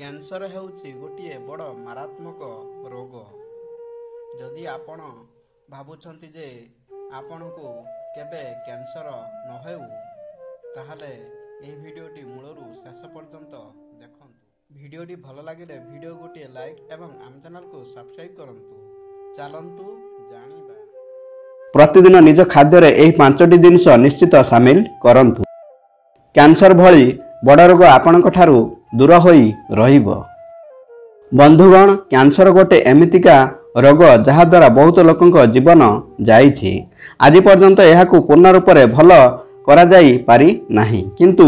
Cancer ହେଉଛି ଗୋଟିଏ ବଡ଼ ମାରାତ୍ମକ ରୋଗ। ଯଦି ଆପଣ ଭାବୁଛନ୍ତି ଯେ ଆପଣଙ୍କୁ କେବେ କ୍ୟାନ୍ସର ନ ହେଉ, ତାହେଲେ ଏହି ଭିଡ଼ିଓଟି ମୂଳରୁ ଶେଷ ପର୍ଯ୍ୟନ୍ତ ଦେଖନ୍ତୁ। ଭିଡ଼ିଓଟି ଭଲ ଲାଗିଲେ ଭିଡ଼ିଓ ଗୋଟିଏ ଲାଇକ୍ ଏବଂ ଆମ ଚ୍ୟାନେଲକୁ ସବସ୍କ୍ରାଇବ୍ କରନ୍ତୁ। ଚାଲନ୍ତୁ ଜାଣିବା। ପ୍ରତିଦିନ ନିଜ ଖାଦ୍ୟରେ ଏହି 5ଟି ଜିନିଷ ନିଶ୍ଚିତ ସାମିଲ କରନ୍ତୁ। କ୍ୟାନ୍ସର ଭଳି ବଡ଼ ରୋଗ ଆପଣଙ୍କଠାରୁ ଦୂର ହୋଇ ରହିବ। ବନ୍ଧୁଗଣ, କ୍ୟାନ୍ସର ଗୋଟେ ଏମିତିକା ରୋଗ ଯାହାଦ୍ୱାରା ବହୁତ ଲୋକଙ୍କ ଜୀବନ ଯାଇଛି। ଆଜି ପର୍ଯ୍ୟନ୍ତ ଏହାକୁ ପୂର୍ଣ୍ଣ ରୂପରେ ଭଲ କରାଯାଇ ପାରି ନାହିଁ, କିନ୍ତୁ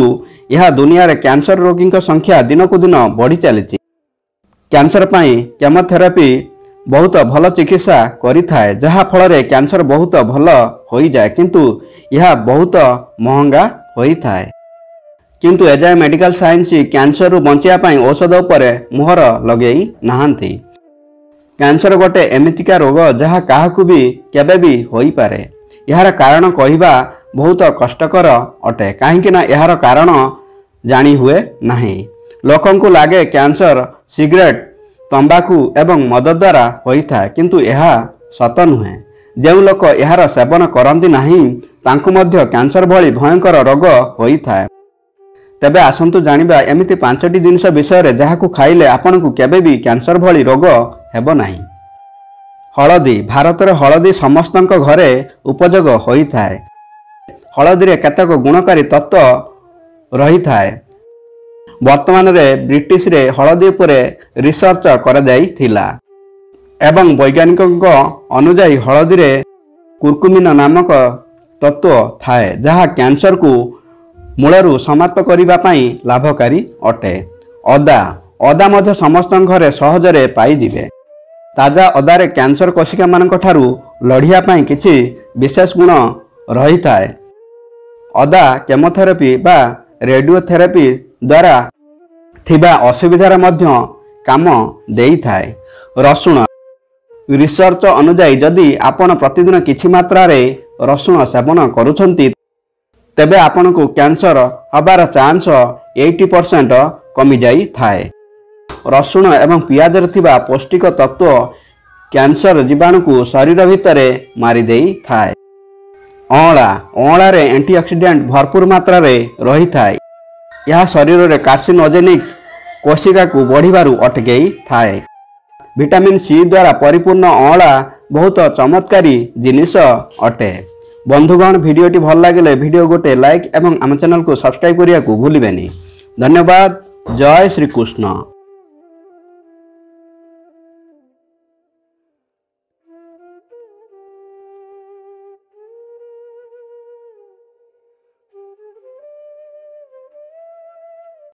ଏହା ଦୁନିଆରେ କ୍ୟାନ୍ସର ରୋଗୀଙ୍କ ସଂଖ୍ୟା ଦିନକୁ ଦିନ ବଢ଼ି ଚାଲିଛି। କ୍ୟାନ୍ସର ପାଇଁ କେମୋଥେରାପି ବହୁତ ଭଲ ଚିକିତ୍ସା କରିଥାଏ, ଯାହା ଫଳରେ କ୍ୟାନ୍ସର ବହୁତ ଭଲ ହୋଇଯାଏ, କିନ୍ତୁ ଏହା ବହୁତ ମହଙ୍ଗା ହୋଇଥାଏ। କିନ୍ତୁ ଏଯାଏଁ ମେଡିକାଲ ସାଇନ୍ସ କ୍ୟାନ୍ସରରୁ ବଞ୍ଚିବା ପାଇଁ ଔଷଧ ଉପରେ ମୋହର ଲଗେଇ ନାହାନ୍ତି। କ୍ୟାନ୍ସର ଗୋଟେ ଏମିତିକା ରୋଗ ଯାହା କାହାକୁ ବି କେବେ ବି ହୋଇପାରେ। ଏହାର କାରଣ କହିବା ବହୁତ କଷ୍ଟକର ଅଟେ, କାହିଁକି ନା ଏହାର କାରଣ ଜାଣି ହୁଏ ନାହିଁ। ଲୋକଙ୍କୁ ଲାଗେ କ୍ୟାନ୍ସର ସିଗାରେଟ୍, ତମ୍ବାକୁ ଏବଂ ମଦ ଦ୍ୱାରା ହୋଇଥାଏ, କିନ୍ତୁ ଏହା ସତ ନୁହେଁ। ଯେଉଁ ଲୋକ ଏହାର ସେବନ କରନ୍ତି ନାହିଁ, ତାଙ୍କୁ ମଧ୍ୟ କ୍ୟାନ୍ସର ଭଳି ଭୟଙ୍କର ରୋଗ ହୋଇଥାଏ। ତେବେ ଆସନ୍ତୁ ଜାଣିବା ଏମିତି 5ଟି ଜିନିଷ ବିଷୟରେ ଯାହାକୁ ଖାଇଲେ ଆପଣଙ୍କୁ କେବେ ବି କ୍ୟାନ୍ସର ଭଳି ରୋଗ ହେବ ନାହିଁ। ହଳଦୀ। ଭାରତରେ ହଳଦୀ ସମସ୍ତଙ୍କ ଘରେ ଉପଯୋଗ ହୋଇଥାଏ। ହଳଦୀରେ କେତେକ ଗୁଣକାରୀ ତତ୍ତ୍ୱ ରହିଥାଏ। ବର୍ତ୍ତମାନରେ ବ୍ରିଟିଶରେ ହଳଦୀ ଉପରେ ରିସର୍ଚ୍ଚ କରାଯାଇଥିଲା ଏବଂ ବୈଜ୍ଞାନିକଙ୍କ ଅନୁଯାୟୀ ହଳଦୀରେ କୁର୍କୁମିନ ନାମକ ତତ୍ତ୍ୱ ଥାଏ, ଯାହା କ୍ୟାନ୍ସରକୁ ମୂଳରୁ ସମାପ୍ତ କରିବା ପାଇଁ ଲାଭକାରୀ ଅଟେ। ଅଦା। ଅଦା ମଧ୍ୟ ସମସ୍ତଙ୍କ ଘରେ ସହଜରେ ପାଇଯିବେ। ତାଜା ଅଦାରେ କ୍ୟାନ୍ସର କୋଷିକାମାନଙ୍କ ଠାରୁ ଲଢ଼ିବା ପାଇଁ କିଛି ବିଶେଷ ଗୁଣ ରହିଥାଏ। ଅଦା କେମୋଥେରାପି ବା ରେଡିଓଥେରାପି ଦ୍ୱାରା ଥିବା ଅସୁବିଧାରେ ମଧ୍ୟ କାମ ଦେଇଥାଏ। ରସୁଣ। ରିସର୍ଚ୍ଚ ଅନୁଯାୟୀ ଯଦି ଆପଣ ପ୍ରତିଦିନ କିଛି ମାତ୍ରାରେ ରସୁଣ ସେବନ କରୁଛନ୍ତି, ତେବେ ଆପଣଙ୍କୁ କ୍ୟାନ୍ସର ହେବାର ଚାନ୍ସ 80% କମିଯାଇଥାଏ। ରସୁଣ ଏବଂ ପିଆଜରେ ଥିବା ପୌଷ୍ଟିକ ତତ୍ତ୍ୱ କ୍ୟାନ୍ସର ଜୀବାଣୁକୁ ଶରୀର ଭିତରେ ମାରିଦେଇଥାଏ। ଅଁଳା। ଅଁଳାରେ ଆଣ୍ଟିଅକ୍ସିଡେଣ୍ଟ ଭରପୁର ମାତ୍ରାରେ ରହିଥାଏ। ଏହା ଶରୀରରେ କାର୍ସିନୋଜେନିକ୍ କୋଷିକାକୁ ବଢ଼ିବାରୁ ଅଟକାଇଥାଏ। ଭିଟାମିନ୍ ସି ଦ୍ୱାରା ପରିପୂର୍ଣ୍ଣ ଅଁଳା ବହୁତ ଚମତ୍କାରୀ ଜିନିଷ ଅଟେ। ବନ୍ଧୁଗଣ, ଭିଡ଼ିଓଟି ଭଲ ଲାଗିଲେ ଭିଡ଼ିଓ ଗୋଟେ ଲାଇକ୍ ଏବଂ ଆମ ଚ୍ୟାନେଲକୁ ସବସ୍କ୍ରାଇବ୍ କରିବାକୁ ଭୁଲିବେନି। ଧନ୍ୟବାଦ। ଜୟ ଶ୍ରୀକୃଷ୍ଣ।